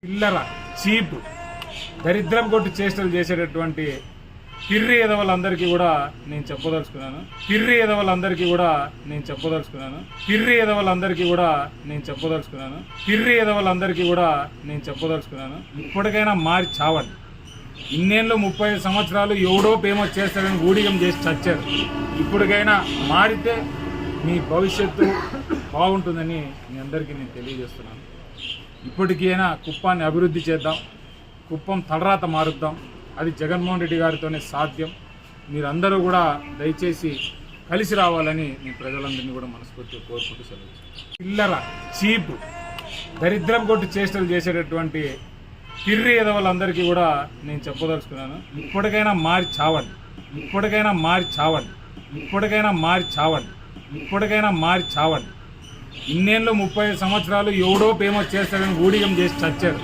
చిల్లర చీప్ దరిద్రం కొట్టి చేష్టలు చేసేటటువంటి పిర్రి ఎదవలందరికీ కూడా నేను చెప్పదలుచుకున్నాను. పిర్రి ఎదవలందరికీ కూడా నేను చెప్పదలుచుకున్నాను. పిర్రి ఎదవలందరికీ కూడా నేను చెప్పదలుచుకున్నాను. పిర్రి ఎదవలందరికీ కూడా నేను చెప్పదలుచుకున్నాను. ఇప్పటికైనా మారి చావండి. ఇన్నేళ్ళు 35 సంవత్సరాలు ఎవడో ఫేమస్ చేస్తాడని ఊడిగం చేసి చచ్చారు. ఇప్పటికైనా మారితే మీ భవిష్యత్తు బాగుంటుందని మీ అందరికీ నేను తెలియజేస్తున్నాను. ఇప్పటికైనా కుప్పాన్ని అభివృద్ధి చేద్దాం. కుప్పం తలరాత మారుద్దాం. అది జగన్మోహన్ రెడ్డి గారితోనే సాధ్యం. మీరందరూ కూడా దయచేసి కలిసి రావాలని నేను ప్రజలందరినీ కూడా మనస్ఫూర్తిగా కోరుకుంటూ సెలవు. చిల్లర చీప్ దరిద్రం కొట్టి చేష్టలు చేసేటటువంటి పిర్రి ఎదవలందరికీ కూడా నేను చెప్పదలుచుకున్నాను. ఇప్పటికైనా మారి చావండి. ఇప్పటికైనా మారి చావండి. ఇప్పటికైనా మారి చావండి. ఇప్పటికైనా మారి చావండి. ఇన్నేళ్ళు 35 సంవత్సరాలు ఎవడో ఫేమస్ చేస్తాడని ఊడిగం చేసి చచ్చారు.